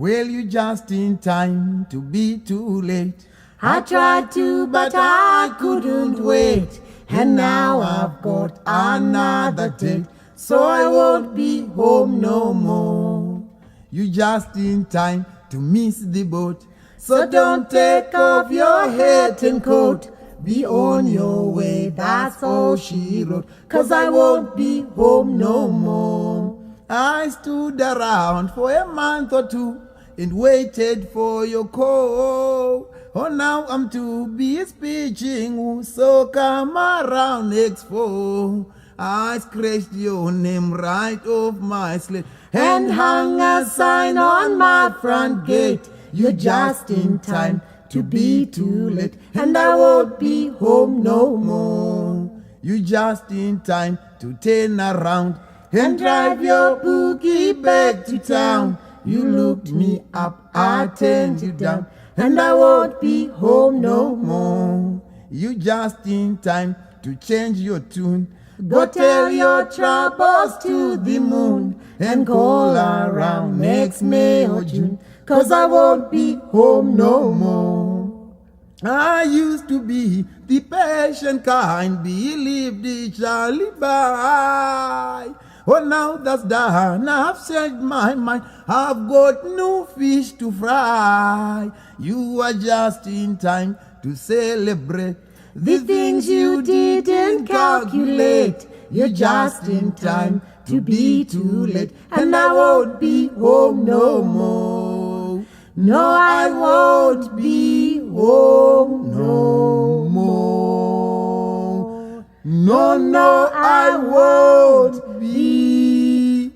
Well, you just in time to be too late. I tried to, but I couldn't wait. And now I've got another date, so I won't be home no more. You just in time to miss the boat. So don't take off your hat and coat. Be on your way, that's all she wrote. 'Cause I won't be home no more. I stood around for a month or two and waited for your call. Oh, now I'm too busy pitching, so come around next fall. I scratched your name right off my slate And hung a sign on my front gate. You're just in time to be too late, and I won't be home no more. You just in time to turn around And drive your boogie back to town. You looked me up, I turned you down, and I won't be home no more. You just in time to change your tune. Go tell your troubles to the moon and call around next May or June, 'cause I won't be home no more. I used to be the patient kind, believed it shall by. Oh, now that's done, I've set my mind, I've got no fish to fry. You are just in time to celebrate the things you didn't calculate. You're just in time to be too late, and I won't be home no more. No, I won't be home no more. No, I won't be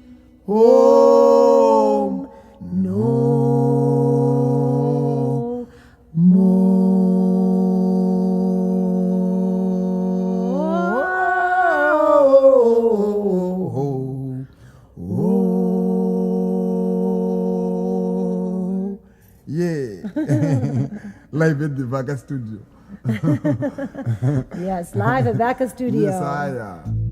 home no more. Yeah. Live at the Vaca Studio. Yes, live at Vaca Studio. Yes, I am.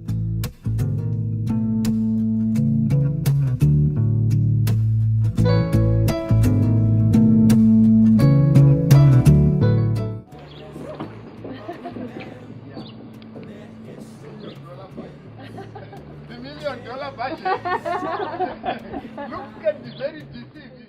$1 million budget. Look at the very disease.